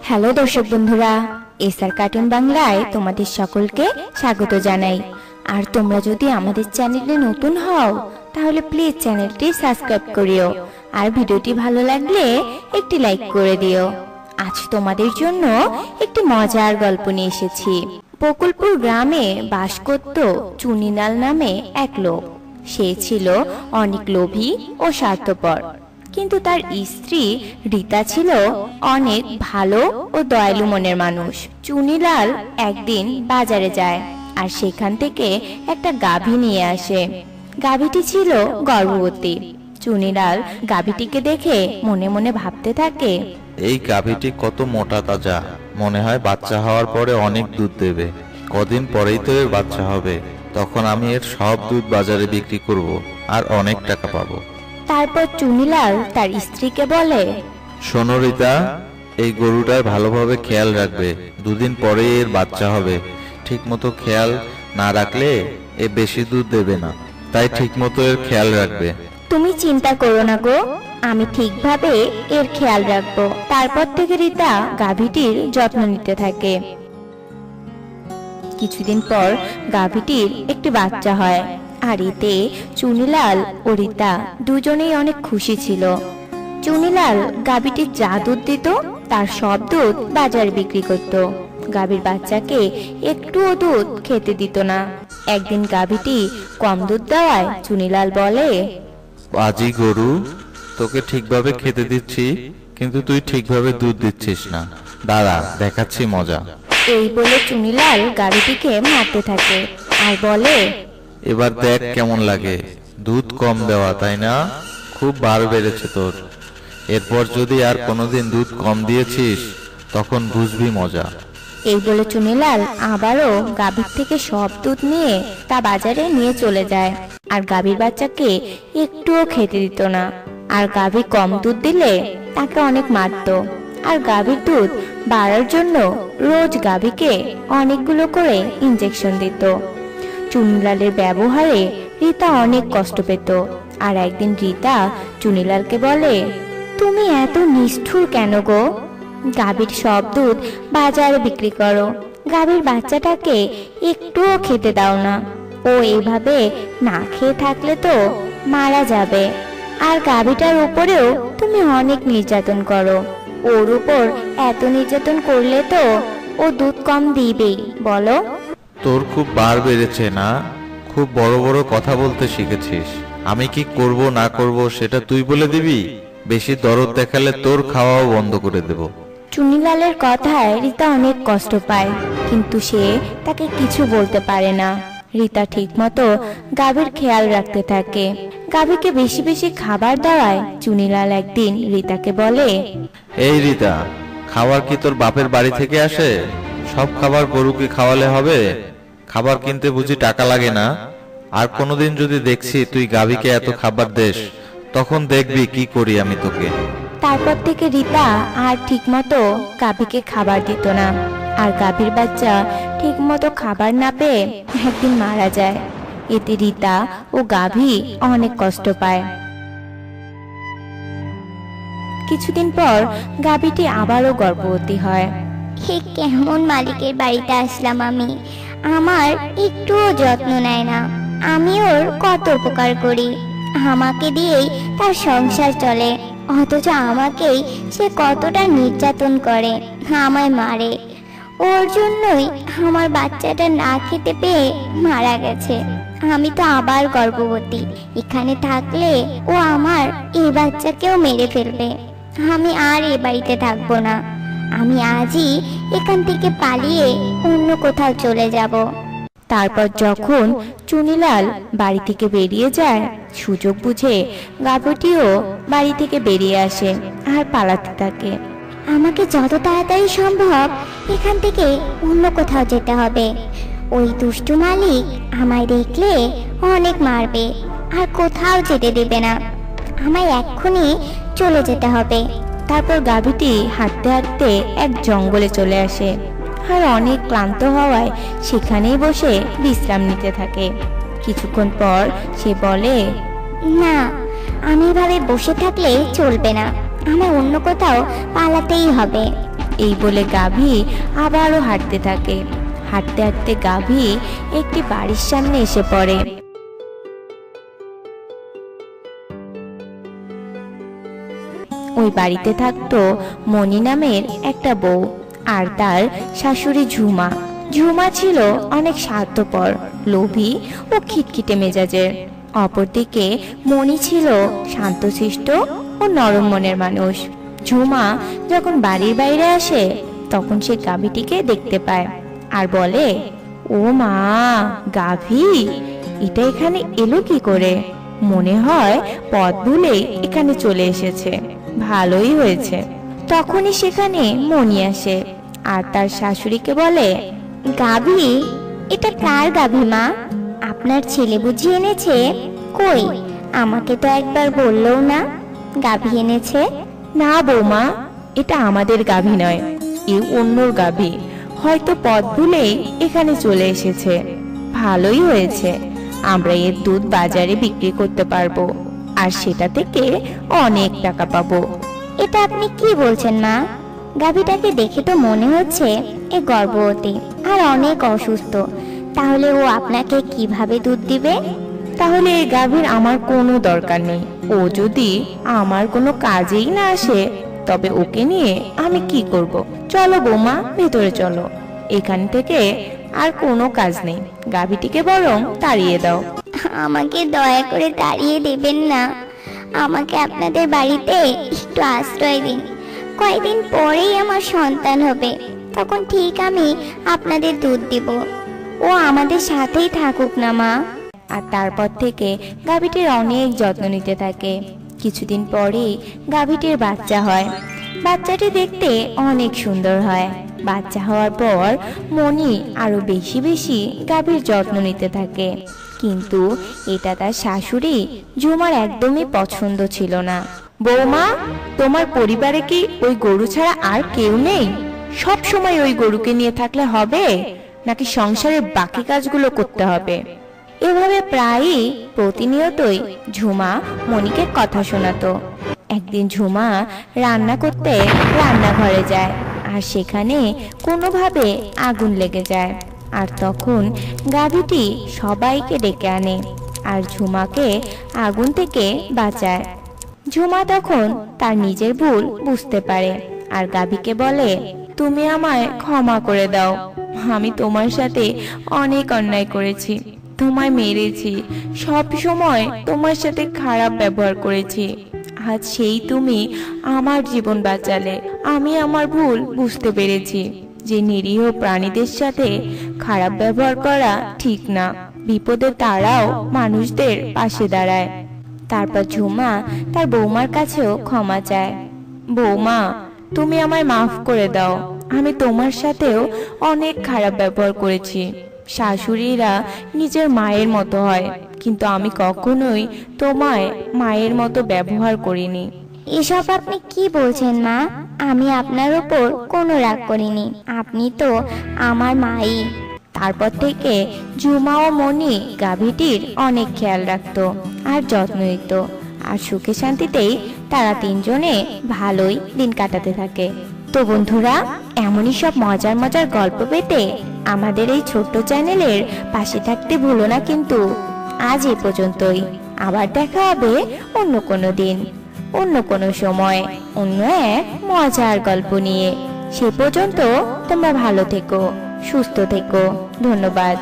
Hello দর্শক বন্ধুরা, SR cartoon বাংলায় তোমাদের সকলকে স্বাগত জানাই। আর তোমরা যদি আমাদের চ্যানেলে নতুন হও তাহলে প্লিজ চ্যানেলটি সাবস্ক্রাইব করিও, আর ভিডিওটি ভালো লাগলে একটি লাইক করে দিও। আজ তোমাদের জন্য একটি মজার গল্প নিয়ে এসেছি। বকুলপুর গ্রামে বাস করত চুনিলাল নামে এক লোক। সে ছিল অনেক লোভী ও স্বার্থপর, কিন্তু তার স্ত্রী রীতা ছিল অনেক ভালো ও দয়ালু মনের মানুষ। চুনিলাল একদিন বাজারে যায় আর সেখান থেকে একটা গাভী নিয়ে আসে। গাভীটি ছিল গর্ভবতী। চুনিলাল গাভীটিকে দেখে মনে মনে ভাবতে থাকে, এই গাভীটি কত মোটা তাজা, মনে হয় বাচ্চা হওয়ার পরে অনেক দুধ দেবে। কদিন পরেই তো এর বাচ্চা হবে, তখন আমি এর সব দুধ বাজারে বিক্রি করব আর অনেক টাকা পাবো। তারপর চুনিলাল তার স্ত্রীকে বলে, শোনো রীতা, এই গরুটার ভালোভাবে খেয়াল রাখবে, দুদিন পরে এর বাচ্চা হবে। ঠিক মতো খেয়াল না রাখলে এ বেশি দুধ দেবে না, তাই ঠিক মতো এর খেয়াল রাখবে। তুমি চিন্তা করো না গো, আমি ঠিকভাবে এর খেয়াল রাখবো। তারপর থেকে রীতা গাভীটির যত্ন নিতে থাকে। কিছুদিন পর গাভীটির একটি বাচ্চা হয়, আর এতে চুনিলাল ও রীতা দুজনেই অনেক খুশি ছিল। চুনিলাল গাভীটির যা দুধ দিত তার সব দুধ বাজারে বিক্রি করত। গাভীর বাচ্চাকে একটুও দুধ খেতে দিত না। একদিন গাভীটি কম দুধ দেওয়ায় চুনিলাল বলে, বাজি গরু, তোকে ঠিকভাবে খেতে দিচ্ছি, কিন্তু তুই ঠিকভাবে দুধ দিচ্ছিস না। দাঁড়া, দেখাচ্ছি মজা। এই বলে চুনিলাল গাভীটিকে মারতে থাকে আর বলে, এবার দেখ কেমন লাগে, দুধ কম দেওয়া, তাই না? খুব বার বেড়েছে তোর। এরপর যদি আর কোনোদিন দুধ কম দিয়েছিস তখন বুঝবি মজা। এই বলে চুনিলাল আবারও গাভীর থেকে সব দুধ নিয়ে তা বাজারে নিয়ে চলে যায়। আর গাভীর বাচ্চাকে একটুও খেতে দিত না। আর গাভী কম দুধ দিলে তাকে অনেক মারতো। আর গাভীর দুধ বাড়ার জন্য রোজ গাভীকে অনেকগুলো করে ইনজেকশন দিত। চুনিলালের ব্যবহারে রীতা অনেক কষ্ট পেত। আর একদিন রীতা চুনিলালকে বলে, তুমি এত নিষ্ঠুর কেন গো? গাভীর সব দুধ বাজারে বিক্রি করো, গাভীর বাচ্চাটাকে একটুও খেতে দাও না। ও এইভাবে না খেয়ে থাকলে তো মারা যাবে। আর গাভীটার উপরেও তুমি অনেক নির্যাতন করো। ওর উপর এত নির্যাতন করলে তো ও দুধ কম দিবেই, বলো? তোর খুব বার বেড়েছে না? খুব বড় বড় কথা বলতে শিখেছিস। আমি কি করব না করব সেটা তুই বলে দিবি? বেশি দরদ দেখালে তোর খাওয়াও বন্ধ করে দেব। চুনিলালের কথায় রীতা অনেক কষ্ট পায়, কিন্তু সে তাকে কিছু বলতে পারে না। রীতা ঠিকমতো গাভীর খেয়াল রাখতে থাকে। গাভীকে বেশি বেশি খাবার দেওয়ায় চুনিলাল একদিন রীতাকে বলে, এই রীতা, খাবার কি তোর বাপের বাড়ি থেকে আসে? সব খাবার গরুকে খাওয়ালে হবে? খাবার কিনতে বুঝি টাকা লাগে না? আর কোনোদিন যদি দেখছি তুই গাভীকে এত খাবার দেস, তখন দেখবি কি করি আমি তোকে। তারপর থেকে রীতা আর ঠিকমতো গাভীকে খাবার দিত না। আর গাভীর বাচ্চা ঠিকমতো খাবার না পেয়ে একদিন মারা যায়। এতে রীতা ও গাভী অনেক কষ্ট পায়। কিছুদিন পর গাভীটি আবারও গর্ভবতী হয়। হে কেমন মালিকের বাড়িতে আসলাম আমি, আমার একটুও যত্ন নেয় না। আমি ওর কত উপকার করি, আমাকে দিয়েই তার সংসার চলে, অথচ আমাকেই সে কতটা নির্যাতন করে, আমায় মারে। ওর জন্যই আমার বাচ্চাটা না খেতে পেয়ে মারা গেছে। আমি তো আবার গর্ভবতী, এখানে থাকলে ও আমার এই বাচ্চাকেও মেরে ফেলবে। আমি আর এ বাড়িতে থাকবো না। আমি আজই এখান থেকে পালিয়ে অন্য কোথাও চলে যাব। তারপর যখন চুনিলাল বাড়ি থেকে বেরিয়ে যায়, সুযোগ বুঝে গাভীটিও বাড়ি থেকে বেরিয়ে আসে আর পালাতে থাকে। আমাকে যত তাড়াতাড়ি সম্ভব এখান থেকে অন্য কোথাও যেতে হবে। ওই দুষ্টু মালিক আমায় দেখলে অনেক মারবে আর কোথাও যেতে দেবে না। আমায় এক্ষুনি চলে যেতে হবে। তারপর গাভীটি হাঁটতে হাঁটতে এক জঙ্গলে চলে আসে আর অনেক ক্লান্ত হওয়ায় সেখানেই বসে বিশ্রাম নিতে থাকে। কিছুক্ষণ পর সে বলে, না, আমি এভাবে বসে থাকলে চলবে না। আমার অন্য কোথাও পালাতেই হবে। এই বলে গাভী আবারও হাঁটতে থাকে। হাঁটতে হাঁটতে গাভী একটি বাড়ির সামনে এসে পড়ে। ওই বাড়িতে থাকতো মণি নামের একটা বউ আর তার শাশুড়ি ঝুমা। ঝুমা ছিল অনেক স্বার্থপর, লোভী ও খিটখিটে মেজাজের। অপরদিকে মণি ছিল শান্তশিষ্ট ও নরম মনের মানুষ। ঝুমা যখন বাড়ির বাইরে আসে তখন সে গাভীটিকে দেখতে পায় আর বলে, ও মা, গাভী এটা এখানে এলো কি করে? মনে হয় পথ ভুলে এখানে চলে এসেছে, ভালোই হয়েছে। তখনই সেখানে মণি আসে আর তার শাশুড়িকে বলে, গাভী, এটা কার গাভী মা? আপনার ছেলে বুঝি এনেছে? কই, আমাকে তো একবার বললেও না গাভী এনেছে। না বৌমা, এটা আমাদের গাভী নয়, এ অন্যর গাভী। হয়তো পথ ভুলেই এখানে চলে এসেছে, ভালোই হয়েছে। আমরা এর দুধ বাজারে বিক্রি করতে পারবো আর সেটা থেকে অনেক টাকা পাবো। এটা আপনি কি বলছেন মা? গাভীটাকে দেখে তো মনে হচ্ছে এ গর্ভবতী আর অনেক অসুস্থ। তাহলে ও আপনাকে কিভাবে দুধ দিবে? তাহলে এই গাভীর আমার কোনো দরকার নেই। ও যদি আমার কোনো কাজেই না আসে তবে ওকে নিয়ে আমি কি করব? চলো বৌমা, ভেতরে চলো। এখান থেকে আর কোনো কাজ নেই, গাভীটিকে বরং তাড়িয়ে দাও। আমাকে দয়া করে তাড়িয়ে দেবেন না। আমাকে আপনাদের বাড়িতে একটু আশ্রয় দিন। কয়েকদিন পরেই আমার সন্তান হবে, তখন ঠিক আমি আপনাদের দুধ দিব। ও আমাদের সাথেই থাকুক না মা। আর তারপর থেকে গাভীটির অনেক যত্ন নিতে থাকে। কিছুদিন পরেই গাভীটির বাচ্চা হয়। বাচ্চাটি দেখতে অনেক সুন্দর হয়। বাচ্চা হওয়ার পর মণি আরো বেশি বেশি গাভীর যত্ন নিতে থাকে, কিন্তু এটা তার শাশুড়ি ঝুমার একদমই পছন্দ ছিল না। বৌমা, তোমার পরিবারে কি ওই গরু ছাড়া আর কেউ নেই? সব সময় ওই গরুকে নিয়ে থাকলে হবে, নাকি সংসারের বাকি কাজগুলো করতে হবে? এভাবে প্রায়ই প্রতিনিয়তই ঝুমা মণিকে কথা শোনাতো। একদিন ঝুমা রান্না করতে রান্নাঘরে যায় আর সেখানে কোনোভাবে আগুন লেগে যায়। আর তখন গাভীটি সবাইকে ডেকে আনে আর ঝুমাকে আগুন থেকে বাঁচায়। ঝুমা তখন তার নিজের ভুল বুঝতে পারে আর গাভীকে বলে, তুমি আমায় ক্ষমা করে দাও। আমি তোমার সাথে অনেক অন্যায় করেছি, তোমায় মেরেছি, সব সময় তোমার সাথে খারাপ ব্যবহার করেছি। আজ সেই তুমি আমার জীবন বাঁচালে। আমি আমার ভুল বুঝতে পেরেছি যে নিরীহ প্রাণীদের সাথে খারাপ ব্যবহার করা ঠিক না। বিপদে তারাও মানুষদের পাশে দাঁড়ায়। তারপর ঝুমা তার বৌমার কাছেও ক্ষমা চায়। বৌমা, তুমি আমায় মাফ করে দাও। আমি তোমার সাথেও অনেক খারাপ ব্যবহার করেছি। শাশুড়িরা নিজের মায়ের মতো হয়, কিন্তু আমি কখনোই তোমায় মায়ের মতো ব্যবহার করিনি। এসব আপনি কি বলছেন মা? আমি আপনার উপর কোনো রাগ করিনি, আপনি তো আমার মাই। তারপর থেকে ঝুমা ও মণি গাভীটির অনেক খেয়াল রাখতো আর যত্ন নিত, আর সুখে শান্তিতেই তারা তিনজনে ভালোই দিন কাটাতে থাকে। তো বন্ধুরা, এমনই সব মজার মজার গল্প পেতে আমাদের এই ছোট্ট চ্যানেলের পাশে থাকতে ভুলো না কিন্তু। আজ এ পর্যন্তই, আবার দেখা হবে অন্য কোনো দিন, অন্য কোনো সময়, অন্য এক মজার গল্প নিয়ে। সে পর্যন্ত তোমরা ভালো থেকো, সুস্থ থেকো। ধন্যবাদ।